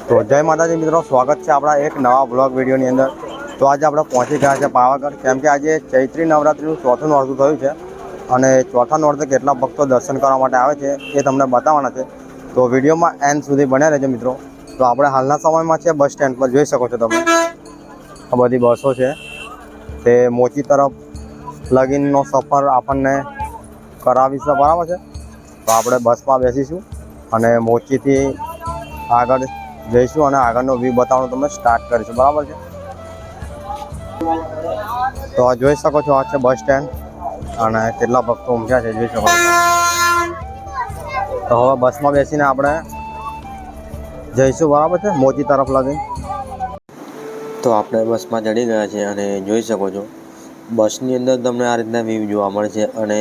તો જય માતાજી મિત્રો, સ્વાગત છે આપણા એક નવા બ્લોગ વિડીયોની અંદર। તો આજે આપણે પહોંચી ગયા છે પાવાગઢ, કેમ કે આજે ચૈત્રી નવરાત્રિનું ચોથું નોરતું થયું છે અને ચોથા નોરતે કેટલા ભક્તો દર્શન કરવા માટે આવે છે એ તમને બતાવવાના છે। તો વિડીયોમાં એન્ડ સુધી બન્યા રહેજો મિત્રો। તો આપણે હાલના સમયમાં છે બસ સ્ટેન્ડ પર, જોઈ શકો છો તમે આ બધી બસો છે તે મોચી તરફ લગીનનો સફર આપણને કરાવીશે, બરાબર છે। તો આપણે બસમાં બેસીશું અને મોચીથી આગળ જઈશું અને આગળનો વ્યૂ બતાવવાનું તમને સ્ટાર્ટ કરીશું, બરાબર છે। તો જોઈ શકો છો આ છે બસ સ્ટેન્ડ અને કેટલા ભક્તો ઉમટ્યા છે જોઈ શકો છો। તો હવે બસમાં બેસીને આપણે જઈશું, બરાબર છે, મોચી તરફ લગી। તો આપણે બસમાં ચડી ગયા છે અને જોઈ શકો છો બસની અંદર તમને આ રીતના વ્યૂ જોવા મળશે। અને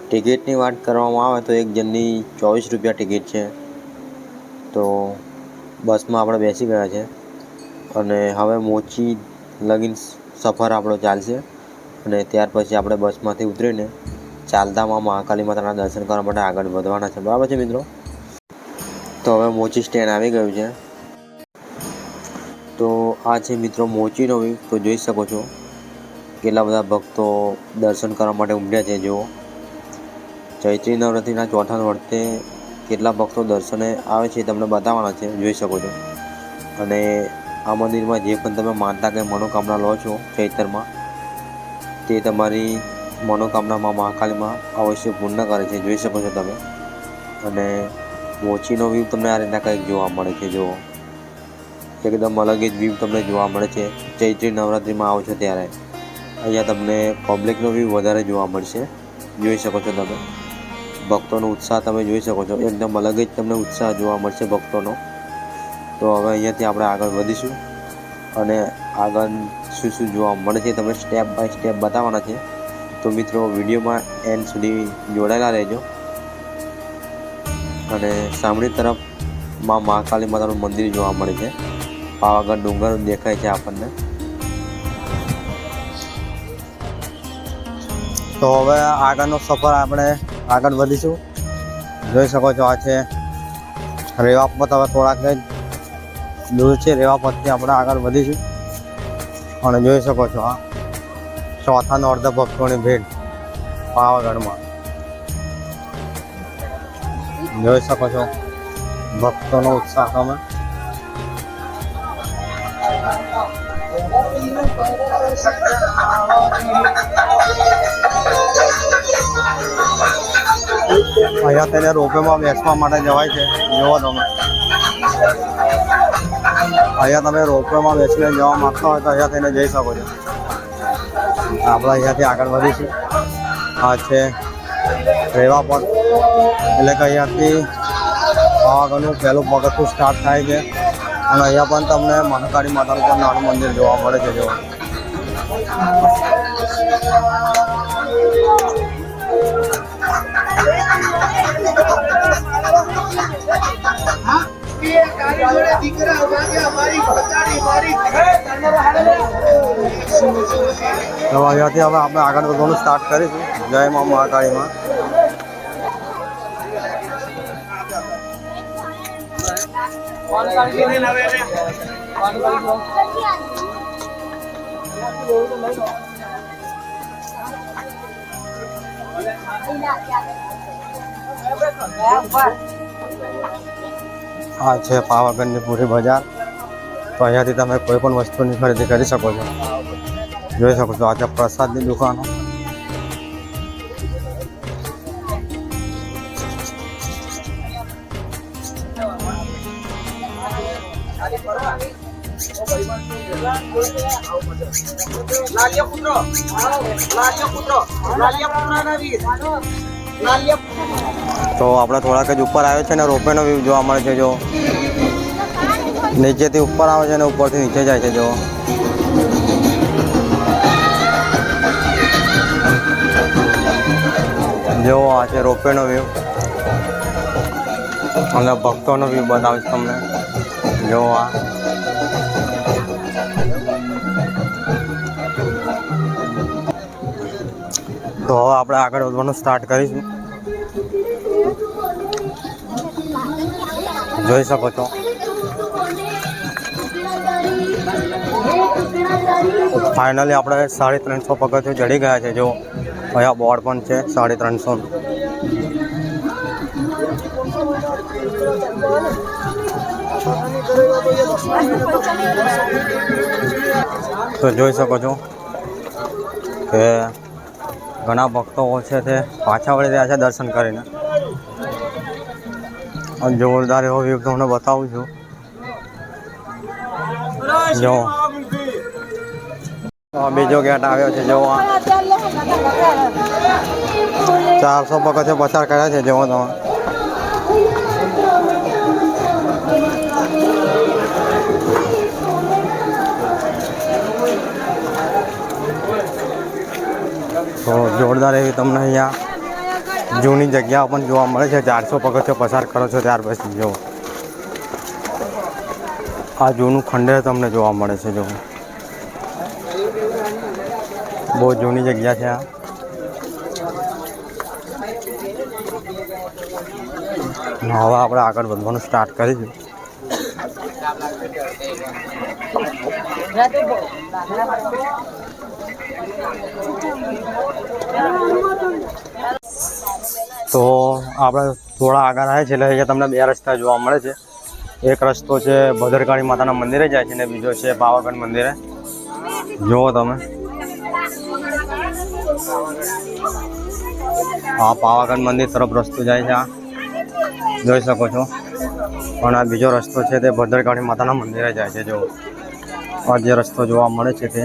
ટિકિટની વાત કરવામાં આવે તો એક જણની 24 રૂપિયા ટિકિટ છે। તો બસમાં આપણે બેસી ગયા છે અને હવે મોચી લગીન સફર આપણો ચાલશે અને ત્યાર પછી આપણે બસમાંથી ઉતરીને ચાલતામાં મહાકાલી માતાના દર્શન કરવા માટે આગળ વધવાના છે, બરાબર છે મિત્રો। તો હવે મોચી સ્ટેન્ડ આવી ગયું છે। તો આ છે મિત્રો મોચીનો વ્યૂ। તો જોઈ શકો છો કેટલા બધા ભક્તો દર્શન કરવા માટે ઉમટ્યા છે। જુઓ, ચૈત્રી નવરાત્રિના ચોથા નોરતે કેટલા ભક્તો દર્શને આવે છે તમને બતાવવાના છે, જોઈ શકો છો। અને આ મંદિરમાં જે પણ તમે માનતા કે મનોકામના લો છો ચૈતરમાં, તે તમારી મનોકામનામાં મહાકાલીમાં અવશ્ય પૂર્ણ કરે છે, જોઈ શકો છો તમે। અને મોચીનો વ્યૂ તમને આ રીતના કંઈક જોવા મળે છે। જુઓ, એકદમ અલગ જ વ્યૂ તમને જોવા મળે છે ચૈત્રી નવરાત્રિમાં આવો છો ત્યારે। અહીંયા તમને પબ્લિકનો વ્યૂ વધારે જોવા મળશે, જોઈ શકો છો તમે। ભક્તોનો ઉત્સાહ તમે જોઈ શકો છો, એકદમ અલગ જ તમને ઉત્સાહ જોવા મળશે ભક્તોનો। તો હવે અહીંયાથી આપણે આગળ વધીશું અને આગળ શું શું જોવા મળે છે તમે સ્ટેપ બાય સ્ટેપ બતાવવાના છે। તો મિત્રો વિડીયોમાં એન્ડ સુધી જોડાયેલા રહેજો। અને સામેની તરફ માં મહાકાલી માતાનું મંદિર જોવા મળે છે, પાવાગઢ ડુંગર દેખાય છે આપણને। તો હવે આગળનો સફર આપણે આગળ વધીશું, જોઈ શકો છો આ છે રેવાપત। હવે થોડાક દૂર છે રેવાપતથી આપણે આગળ વધીશું અને જોઈ શકો છો આ ચોથા નોરતે ભક્તોની ભીડ પાવાગઢમાં, જોઈ શકો છો ભક્તોનો ઉત્સાહ તમે। અહીંયા તેને રોપવેમાં બેસવા માટે જવાય છે, જુઓ તમે। અહીંયા તમે રોપવેમાં બેસીને જવા માંગતા હોય તો અહીંયા થઈને જઈ શકો છો। આપણે અહીંયાથી આગળ વધીશું। આ છે રેવાપત, એટલે કે અહીંયાથી પાવાગઢનું પહેલું પગથિયું સ્ટાર્ટ થાય છે અને અહીંયા પણ તમને મહાકાળી માતાનું પણ નાનું મંદિર જોવા મળે છે। જો તો અહીંયાથી હવે આપણે આગળ વધવાનું સ્ટાર્ટ કરીશું। જય મા મહાકાળીમાં। આ છે પાવાગઢની પૂરી બજાર। તો અહીંયાથી તમે કોઈ પણ વસ્તુની ખરીદી કરી શકો છો, જોઈ શકો છો। આ છે પ્રસાદની દુકાનો। તો આપણે થોડાક જ ઉપર આવ્યો છે ને રોપવેનો વ્યૂ જોવા મળે છે। જો નીચેથી ઉપર આવે છે અને ઉપરથી નીચે જાય છે। જો જેવો આ છે રોપવેનો વ્યૂ અને ભક્તોનો વ્યૂ બતાવીશ તમને। જો આ તો હવે આપણે આગળ વધવાનું સ્ટાર્ટ કરીશું, જોઈ શકો છો। ફાઇનલી આપણે 350 પગથિયું ચડી ગયા છે. જો અહીંયા બોર્ડ પણ છે 350. તો જોઈ શકો છો કે ઘણા ભક્તો છે તે પાછા વળી રહ્યા છે દર્શન કરીને. અને જોરદાર એવો વ્યૂ તમને બતાવું છું. જો બીજો ગેટ આવ્યો છે. જો 400 પગથિયાં પસાર કર્યા છે. જો તમે તો જોરદાર એવી તમને અહીંયા જૂની જગ્યાઓ પણ જોવા મળે છે. 400 પગથિયાં પસાર કરો છો ત્યાર પછી જો આ જૂનું ખંડેર તમને જોવા મળે છે. જો બહુ જૂની જગ્યા છે આ. હવે આપણે આગળ વધવાનું સ્ટાર્ટ કરીશું. તો આપણે થોડા આગળ આવે છે એટલે અહીંયા તમને 2 રસ્તા જોવા મળે છે. એક રસ્તો છે ભદ્રકાળી માતાના મંદિરે જાય છે ને બીજો છે પાવાગઢ મંદિરે. જુઓ તમે આ પાવાગઢ મંદિર તરફ રસ્તો જાય છે. આ જોઈ શકો છો. પણ આ બીજો રસ્તો છે તે ભદ્રકાળી માતાના મંદિરે જાય છે. જો આ જે રસ્તો જોવા મળે છે તે.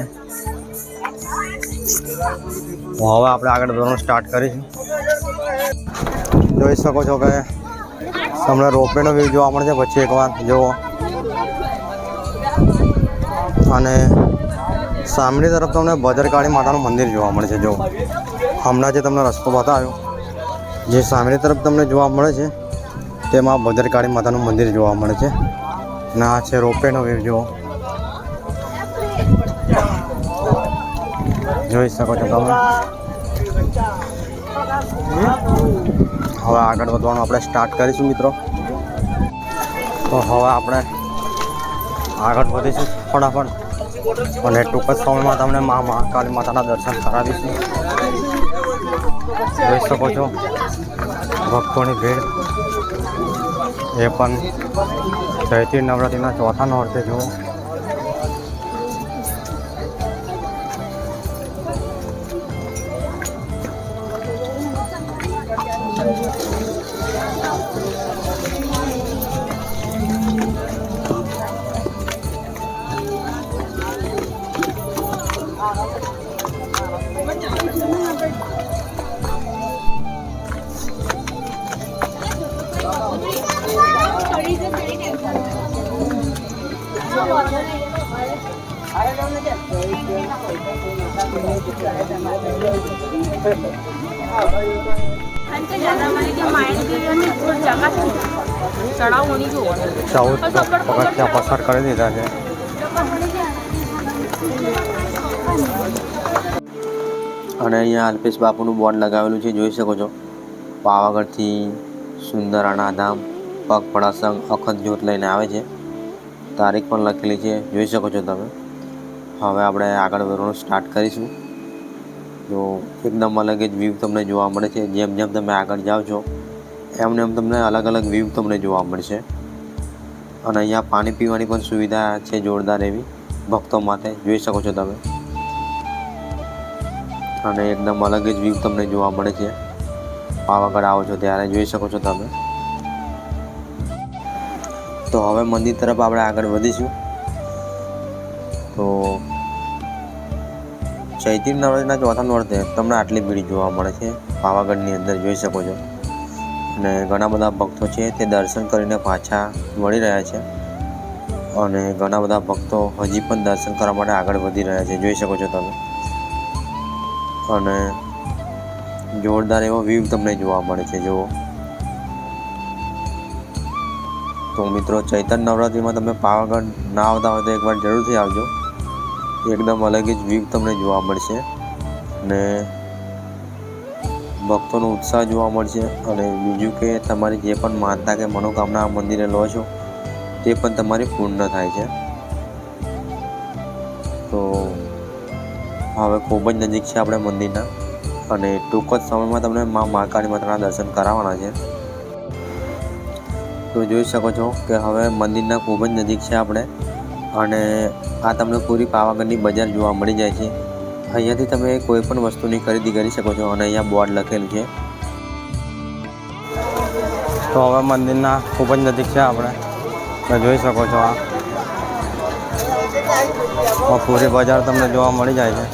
હવે આપણે આગળ વધવાનું સ્ટાર્ટ કરીશું. જોઈ શકો છો કે તમને રોપવેનો વ્યૂ જોવા મળે છે. પછી એકવાર જુઓ અને સામેની તરફ તમને ભદ્રકાળી માતાનું મંદિર જોવા મળે છે. જો હમણાં જે તમને રસ્તો બતાવ્યો જે સામેની તરફ તમને જોવા મળે છે તેમાં ભદ્રકાળી માતાનું મંદિર જોવા મળે છે. અને આ છે રોપવેનો વ્યૂ. જુઓ જોઈ શકો છો તમે. હવે આગળ વધવાનું આપણે સ્ટાર્ટ કરીશું મિત્રો. તો હવે આપણે આગળ વધીશું ફટાફટ અને ટૂંક જ સમયમાં તમને મહાકાળી માતાના દર્શન કરાવીશું. જોઈ શકો છો ભક્તોની ભીડ. એ પણ ચૈત્રી નવરાત્રિના ચોથા નોરતે જુઓ. ચૌદ પગથિયાં પસાર કરી દીધા છે. અને અહીંયા અલ્પેશ બાપુનું બોર્ડ લગાવેલું છે. જોઈ શકો છો. પાવાગઢથી સુંદરાણા ધામ પગપાળા સંઘ અખંડ જ્યોત લઈને આવે છે. તારીખ પણ લખેલી છે. જોઈ શકો છો તમે. હવે આપણે આગળ વધવાનું સ્ટાર્ટ કરીશું. તો એકદમ અલગ જ વ્યૂ તમને જોવા મળે છે. જેમ જેમ તમે આગળ જાઓ છો એમને એમ તમને અલગ અલગ વ્યૂ તમને જોવા મળશે. અને અહીંયા પાણી પીવાની પણ સુવિધા છે જોરદાર એવી ભક્તો માટે. જોઈ શકો છો તમે. અને એકદમ અલગ જ વ્યૂ તમને જોવા મળે છે પાવાગઢ આવો છો ત્યારે. જોઈ શકો છો તમે. તો હવે મંદિર તરફ આપણે આગળ વધીશું. તો ચૈત્રી નવરાત્રિના ચોથા નોરતે તમને આટલી ભીડ જોવા મળે છે પાવાગઢની અંદર. જોઈ શકો છો. અને ઘણા બધા ભક્તો છે તે દર્શન કરીને પાછા વળી રહ્યા છે. અને ઘણા બધા ભક્તો હજી પણ દર્શન કરવા માટે આગળ વધી રહ્યા છે. જોઈ શકો છો તમે. અને જોરદાર એવો વ્યૂ તમને જોવા મળે છે. જુઓ તો મિત્રો ચૈત્ર નવરાત્રિમાં તમે પાવાગઢ ના આવતા હોય તો એકવાર જરૂરથી આવજો. એકદમ અલગ જ વ્યૂ તમને જોવા મળશે અને ભક્તોનો ઉત્સાહ જોવા મળશે. અને બીજું કે તમારી જે પણ માનતા કે મનોકામના મંદિરે લો છો તે પણ તમારી પૂર્ણ થાય છે. તો હવે ખૂબ જ નજીક છે આપણે મંદિરના, અને ટૂંક જ સમયમાં તમને મા મહાકાળી માતાના દર્શન કરાવવાના છે. તો જોઈ શકો છો કે હવે મંદિરના ખૂબ જ નજીક છે આપણે, અને આ તમને પૂરી પાવાગઢની બજાર જોવા મળી જાય છે. અહીંયાથી તમે કોઈ પણ વસ્તુની ખરીદી કરી શકો છો, અને અહીંયા બોર્ડ લખેલું છે. તો હવે મંદિરના ખૂબ જ નજીક છે આપણે, તો જોઈ શકો છો આ પૂરી બજાર તમને જોવા મળી જાય છે.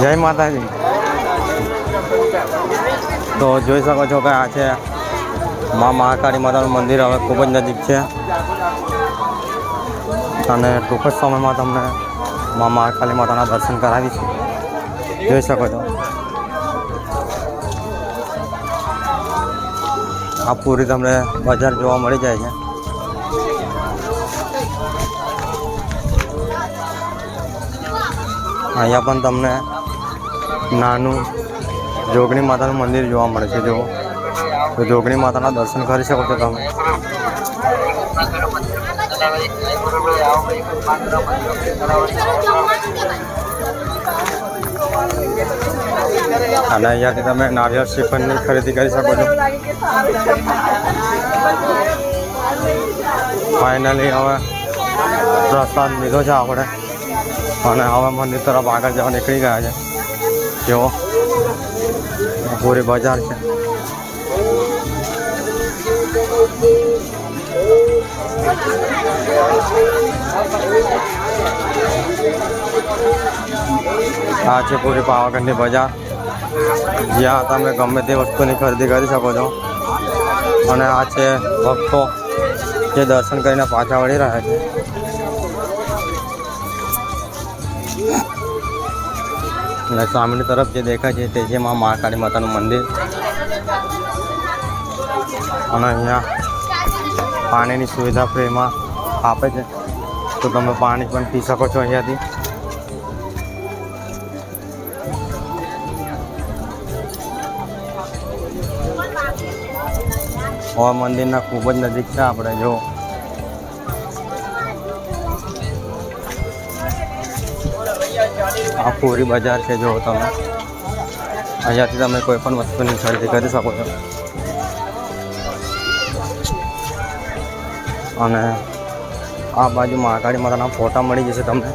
જય માતાજી. તો જોઈ શકો છો કે આ છે મા મહાકાળી માતાનું મંદિર, હવે ખૂબ જ નજીક છે, અને ટૂંક જ સમયમાં તમને મા મહાકાળી માતાના દર્શન કરાવીશું. જોઈ શકો છો આ પૂરી તમને બજાર જોવા મળી જાય છે. અહીંયા પણ તમને નાનું જોગણી માતાનું મંદિર જોવા મળે છે. જો તો જોગણી માતાના દર્શન કરી શકો છો તમે. અને અહીંયાથી તમે નારિયેળ શ્રીફળની ખરીદી કરી શકો છો. ફાઇનલી હવે પ્રસાદ લીધો છે આપણે, અને હવે મંદિર તરફ આગળ જવા નીકળી ગયા છે. જેવો પૂરી બજાર છે. આ છે પૂરી પાવાગઢની બજાર, જ્યાં તમે ગમે તે વસ્તુની ખરીદી કરી શકો છો. અને આ છે ભક્તો જે દર્શન કરીને પાછા વળી રહ્યા છે. અને સામેની તરફ જે દેખાય છે તે છે મા મહાકાળી માતાનું મંદિર, અને અહીંયા પાણીની સુવિધા ફ્રીમાં આપે છે, તો તમે પાણી પણ પી શકો છો અહીંયાથી. હવે મંદિરના ખૂબ જ નજીક છે આપણે. જો આ પૂરી બજાર છે, જો તમે અહીંયાથી તમે કોઈ પણ વસ્તુની ખરીદી કરી શકો છો. અને આ બાજુ મહાકાળી માતાના ફોટા મળી જશે તમને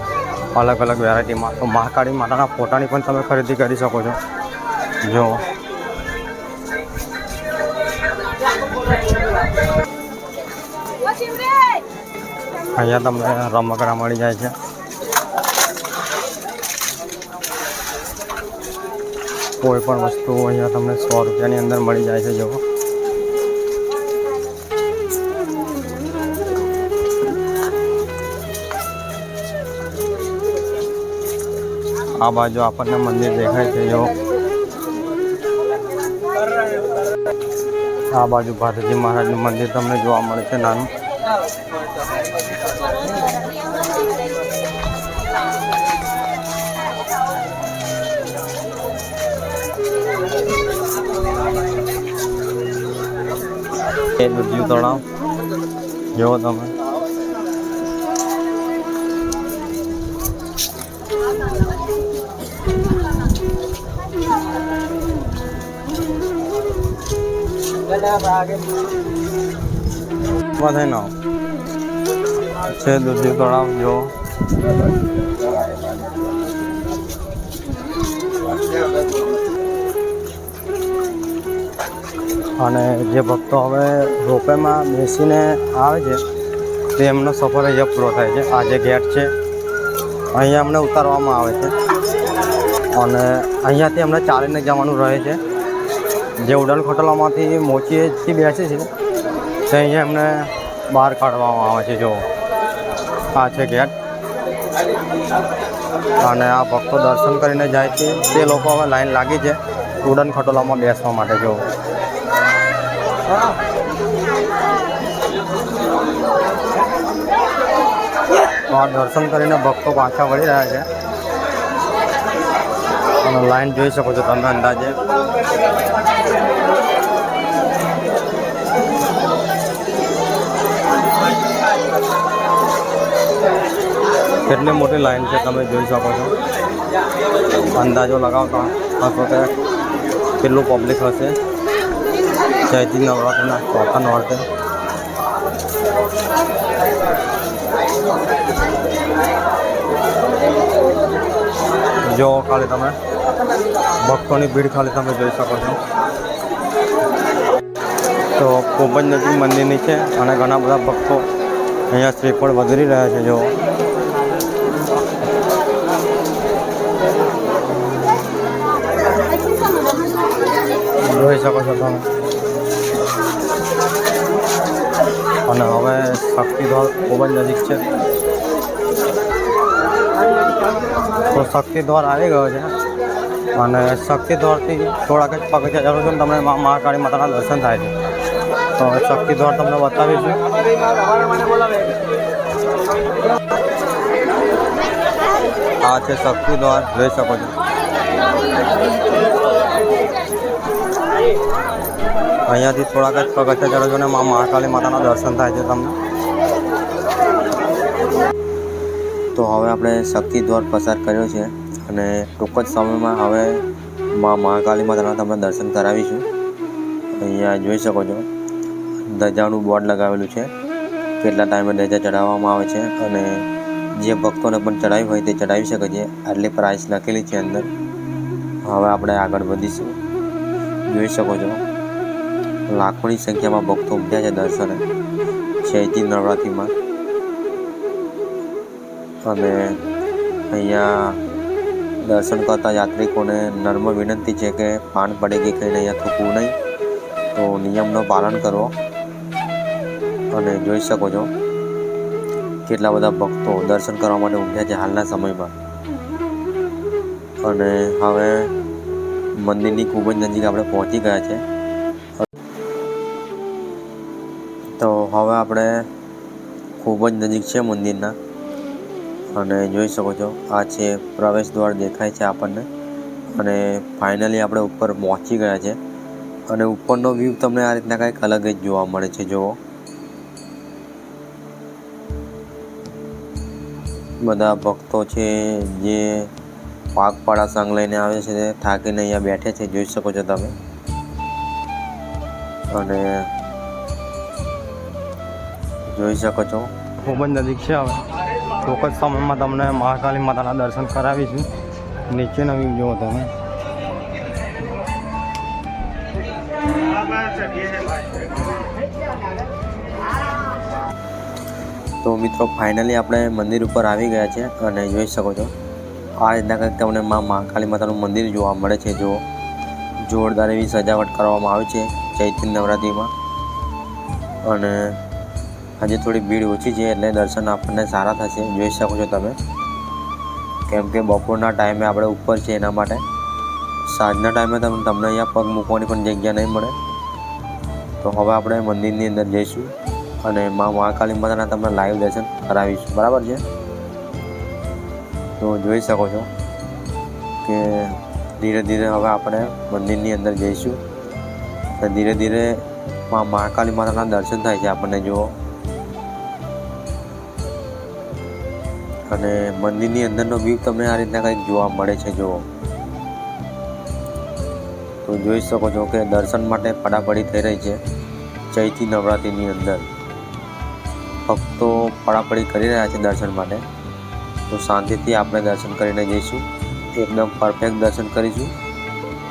અલગ અલગ વેરાયટીમાં, તો મહાકાળી માતાના ફોટાની પણ તમે ખરીદી કરી શકો છો. જો અહીંયા તમને રમકડા મળી જાય છે. કોઈ પણ વસ્તુ અહીંયા તમને 100 રૂપિયાની અંદર મળી જાય છે. જો આ બાજુ આપણને મંદિર દેખાય છે. જો આ બાજુ ભાથજી મહારાજનું મંદિર તમને જોવા મળે છે નાનું. એ દૂધિયું તળાવ જુઓ તમે. બધાય નાવ છે દૂધિયું તળાવ. જો અને જે ભક્તો હવે રોપેમાં બેસીને આવે છે તે એમનો સફર અહીંયા પૂરો થાય છે. આ જે ગેટ છે અહીંયા અમને ઉતારવામાં આવે છે, અને અહીંયાથી અમને ચાલીને જવાનું રહે છે. જે ઉડાન ખટોલામાંથી મોચીથી બેસે છે તે અહીંયા એમને બહાર કાઢવામાં આવે છે. જો આ છે ગેટ, અને આ ભક્તો દર્શન કરીને જાય છે. તે લોકો હવે લાઈન લાગી છે ઉડાન ખટોલામાં બેસવા માટે. જો તો આ દર્શન કરીને ભક્તો પાછા વળી રહ્યા છે, અને લાઈન જોઈ શકો છો તમે અંદાજે. કેટલી મોટી લાઈન છે તમે જોઈ શકો છો. અંદાજો લગાવતા હશો કે કેટલું પબ્લિક હશે ચૈત્રી નવરાત્રિના ચોથા નોરતે. જો ખાલી તમે ભક્તોની ભીડ ખાલી તમે જોઈ શકો છો. તો ખૂબ જ નજીક મંદિરની છે અને ઘણા બધા ભક્તો અહીંયા શ્રીફળ વધેરી રહ્યા છે. જો જોઈ શકો છો તમે. અને હવે શક્તિદ્વાર ખૂબ જ નજીક છે. તો શક્તિદ્વાર આવી ગયો છે અને શક્તિદ્વારથી થોડાક જ પગથિયા ચાલો છો ને તમને મહાકાળી માતાના દર્શન થાય છે. તો શક્તિદ્વાર તમને બતાવીશું. આ છે શક્તિદ્વાર, જોઈ શકો છો. અહીંયાથી થોડાક જ પગથિયા ચાલો છો ને મહાકાળી માતાના દર્શન થાય છે તમને. તો હવે આપણે શક્તિદ્વાર પસાર કર્યો છે અને ટૂંક જ સમયમાં હવે મહાકાળી માતાના તમને દર્શન કરાવીશું. અહીંયા જોઈ શકો છો ધજાનું બોર્ડ લગાવેલું છે, કેટલા ટાઈમે ધજા ચડાવવામાં આવે છે અને જે ભક્તોને પણ ચડાવી હોય તે ચડાવી શકે છે. આટલી પ્રાઇસ લખેલી છે અંદર. હવે આપણે આગળ વધીશું. જોઈ શકો છો લાખોની સંખ્યામાં ભક્તો ઉમટ્યા છે દર્શને ચૈત્રી નવરાત્રિમાં. અને અહીંયા દર્શન કરતા યાત્રિકોને નમ્ર વિનંતી છે કે પાન પડેગી ખાઈને અહીંયા થૂકવું નહીં, તો નિયમનું પાલન કરો. અને જોઈ શકો છો કેટલા બધા ભક્તો દર્શન કરવા માટે ઉમટ્યા છે હાલના સમયમાં. અને હવે મંદિરની ખૂબ જ નજીક આપણે પહોંચી ગયા છે. તો હવે આપણે ખૂબ જ નજીક છે મંદિરના. અને જોઈ શકો છો આ છે પ્રવેશ દ્વાર દેખાય છે આપણને. અને ફાઇનલી આપણે ઉપર પહોંચી ગયા છે અને ઉપરનો વ્યૂ તમને આ રીતના કંઈક અલગ જ જોવા મળે છે. જુઓ બધા ભક્તો છે જે પાકપાળા સંઘ લઈને આવે છે તે થાકીને અહીંયા બેઠે છે, જોઈ શકો છો તમે. અને જોઈ શકો છો ખૂબ જ નજીક છે. હવે ટૂંક જ સમયમાં તમને મહાકાળી માતાના દર્શન કરાવીશું. નીચેનો વ્યૂ જુઓ તમે. તો મિત્રો ફાઇનલી આપણે મંદિર ઉપર આવી ગયા છે અને જોઈ શકો છો આ રીતના કંઈક તમને મહાકાળી માતાનું મંદિર જોવા મળે છે. જુઓ જોરદાર એવી સજાવટ કરવામાં આવી છે ચૈત્રી નવરાત્રિમાં. અને હજી થોડી ભીડ ઓછી છે એટલે દર્શન આપણને સારા થશે. જોઈ શકો છો તમે, કેમ કે બપોરના ટાઈમે આપણે ઉપર છે એના માટે. સાંજના ટાઈમે તમને અહીંયા પગ મૂકવાની પણ જગ્યા નહીં મળે. તો હવે આપણે મંદિરની અંદર જઈશું અને મહાકાળી માતાના તમને લાઈવ દર્શન કરાવીશું. બરાબર છે? તો જોઈ શકો છો કે ધીરે ધીરે હવે આપણે મંદિરની અંદર જઈશું અને ધીરે ધીરે મહાકાળી માતાના દર્શન થાય છે આપણને. જુઓ અને મંદિરની અંદરનો વ્યૂ તમને આ રીતના કંઈક જોવા મળે છે. જુઓ તો જોઈ શકો છો કે દર્શન માટે પડાપડી થઈ રહી છે ચૈત્રી નવરાત્રિની અંદર. ભક્તો પડાપડી કરી રહ્યા છે દર્શન માટે. તો શાંતિથી આપણે દર્શન કરીને જઈશું. એકદમ પરફેક્ટ દર્શન કરીશું.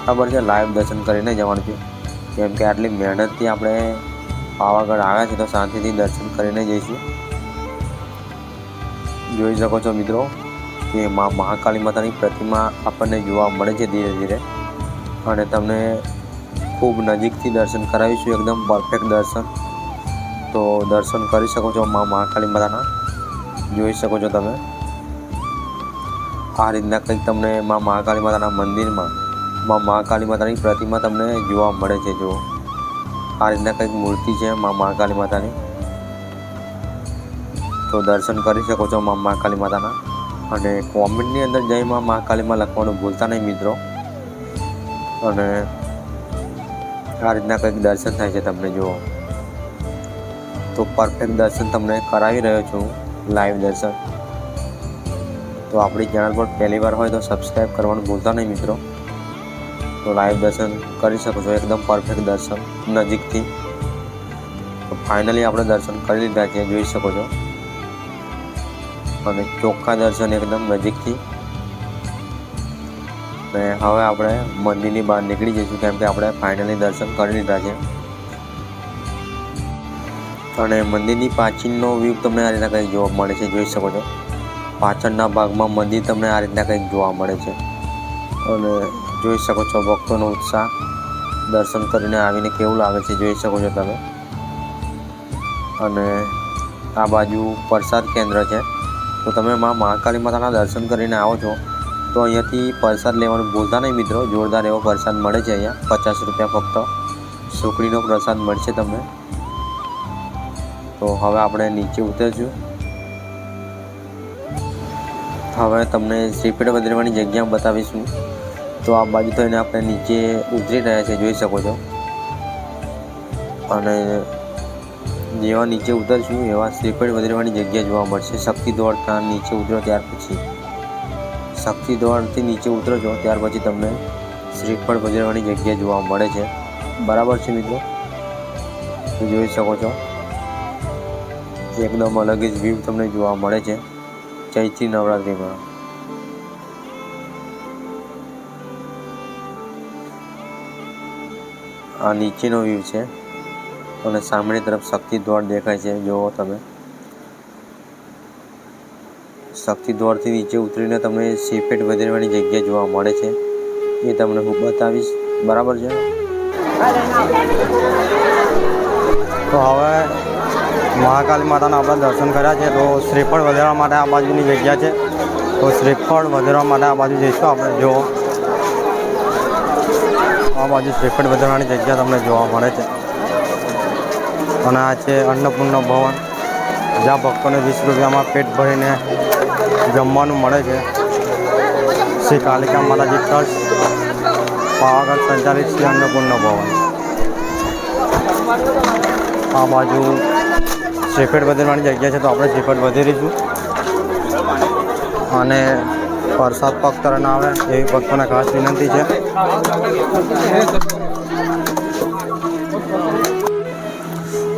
બરાબર છે? લાઈવ દર્શન કરીને જવાનું છે, કેમ કે આટલી મહેનતથી આપણે પાવાગઢ આવ્યા છે તો શાંતિથી દર્શન કરીને જઈશું. જોઈ શકો છો મિત્રો કે મહાકાળી માતાની પ્રતિમા આપણને જોવા મળે છે ધીરે ધીરે. અને તમને ખૂબ નજીકથી દર્શન કરાવીશું, એકદમ પરફેક્ટ દર્શન. તો દર્શન કરી શકો છો મહાકાળી માતાના. જોઈ શકો છો તમે આ રીતના કંઈક તમને મહાકાળી માતાના મંદિરમાં મહાકાળી માતાની પ્રતિમા તમને જોવા મળે છે. જુઓ આ રીતના કંઈક મૂર્તિ છે મહાકાળી માતાની. તો દર્શન કરી શકો છો મહાકાળી માતાના. અને કોમેન્ટની અંદર જય મહાકાળીમાં લખવાનું ભૂલતા નહીં મિત્રો. અને આ રીતના કંઈક દર્શન થાય છે તમને. જુઓ તો પરફેક્ટ દર્શન તમને કરાવી રહ્યો છું લાઈવ દર્શન. તો આપણી ચેનલ પર પહેલી વાર હોય તો સબસ્ક્રાઈબ કરવાનું ભૂલતા નહીં મિત્રો. તો લાઈવ દર્શન કરી શકો છો, એકદમ પરફેક્ટ દર્શન નજીકથી. તો ફાઇનલી આપણે દર્શન કરી લીધા છે, જોઈ શકો છો. અને ચોખ્ખા દર્શન એકદમ નજીકથી. અને હવે આપણે મંદિરની બહાર નીકળી જઈશું, કેમ કે આપણે ફાઇનલી દર્શન કરી લીધા છે. અને મંદિરની પાછળનો વ્યૂ તમને આ રીતના કંઈક જોવા મળે છે, જોઈ શકો છો. પાછળના ભાગમાં મંદિર તમને આ રીતના કંઈક જોવા મળે છે. અને જોઈ શકો છો ભક્તોનો ઉત્સાહ દર્શન કરીને આવીને કેવું લાગે છે, જોઈ શકો છો તમે. અને આ બાજુ પ્રસાદ કેન્દ્ર છે. તો તમે માં મહાકાળી માતાના દર્શન કરીને આવો છો તો અહીંયાથી પ્રસાદ લેવાનું ભૂલતા નહીં મિત્રો. જોરદાર એવો પ્રસાદ મળે છે અહીંયા. 50 રૂપિયા ફક્ત સુખડીનો પ્રસાદ મળશે તમને. તો હવે આપણે નીચે ઉતરશું. હવે તમને શ્રીપીઠ વધારવાની જગ્યા બતાવીશું. તો આ બાજુ થઈને આપણે નીચે ઉતરી રહ્યા છે, જોઈ શકો છો. અને જેવા નીચે ઉતરશું એવા શ્રીફળ વધારવાની જગ્યા જોવા મળશે. શક્તિ દ્વારથી નીચે ઉતરો ત્યાર પછી શક્તિ દ્વારથી નીચે ઉતરો છો ત્યાર પછી તમને શ્રીફળ વધારવાની જગ્યા જોવા મળે છે. બરાબર છે મિત્રો. તો જોઈ શકો છો એકદમ અલગ જ વ્યૂ તમને જોવા મળે છે ચૈત્રી નવરાત્રિમાં. આ નીચેનો વ્યૂ છે અને સામેની તરફ શક્તિ દ્વાર દેખાય છે. જુઓ તમે, શક્તિ દ્વારથી નીચે ઉતરીને તમને શ્રીફળ વધારવાની જગ્યા જોવા મળે છે, એ તમને હું બતાવીશ. બરાબર છે. તો હવે મહાકાળી માતાના આપણે દર્શન કર્યા છે. તો શ્રીફળ વધારવા માટે આ બાજુની જગ્યા છે. તો શ્રીફળ વધારવા માટે આ બાજુ જઈશું આપણે. જો આ બાજુ શ્રીફળ વધારવાની જગ્યા તમને જોવા મળે છે. અને આ છે અન્નપૂર્ણા ભવન, જ્યાં ભક્તોને 20 રૂપિયામાં પેટ ભરીને જમવાનું મળે છે. શ્રી કાલિકા માતાજી ટ્રસ્ટ, પાવાગઢ સંચાલિત શ્રી અન્નપૂર્ણા ભવન. આ બાજુ શ્રીફળ વધારવાની જગ્યા છે, તો આપણે શ્રીફળ વધારીશું. અને પ્રસાદ પગ તરફ આવે એવી ભક્તોને ખાસ વિનંતી છે.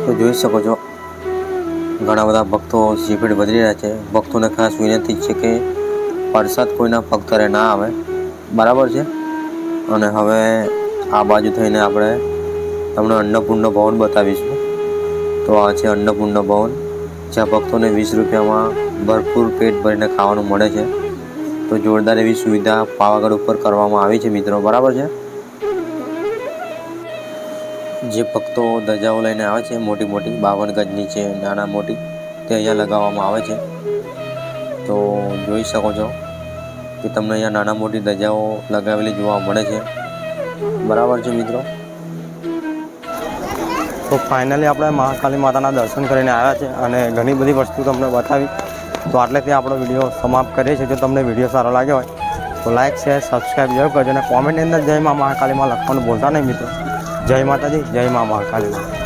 તો જોઈ શકો છો ઘણા બધા ભક્તો શ્રીફળ વધારી રહ્યા છે. ભક્તોને ખાસ વિનંતી છે કે પ્રસાદ કોઈના પગ તરે ના આવે. બરાબર છે. અને હવે આ બાજુ થઈને આપણે તમને અન્નપૂર્ણા ભવન બતાવીશું. તો આ છે અન્નપૂર્ણા ભવન, જ્યાં ભક્તોને 20 રૂપિયામાં ભરપૂર પેટ ભરીને ખાવાનું મળે છે. તો જોરદાર એવી સુવિધા પાવાગઢ ઉપર કરવામાં આવી છે મિત્રો. બરાબર છે. જે ભક્તો ધજાઓ લઈને આવે છે, મોટી મોટી 52 ગજની છે, નાના મોટી, તે અહીંયા લગાવવામાં આવે છે. તો જોઈ શકો છો કે તમને અહીંયા નાના મોટી ધજાઓ લગાવેલી જોવા મળે છે. બરાબર છે મિત્રો. તો ફાઇનલી આપણે મહાકાળી માતાના દર્શન કરીને આવ્યા છે અને ઘણી બધી વસ્તુ તમને બતાવી. તો આટલેથી આપણો વિડીયો સમાપ્ત કરીએ છીએ. જો તમને વિડીયો સારો લાગ્યો હોય તો લાઇક, શેર, સબસ્ક્રાઈબ જરૂર કરજો. અને કોમેન્ટની અંદર જય મા મહાકાળીમાં લખવાનું ભૂલતા નહીં મિત્રો. જય માતાજી, જય મા મહાકાળી.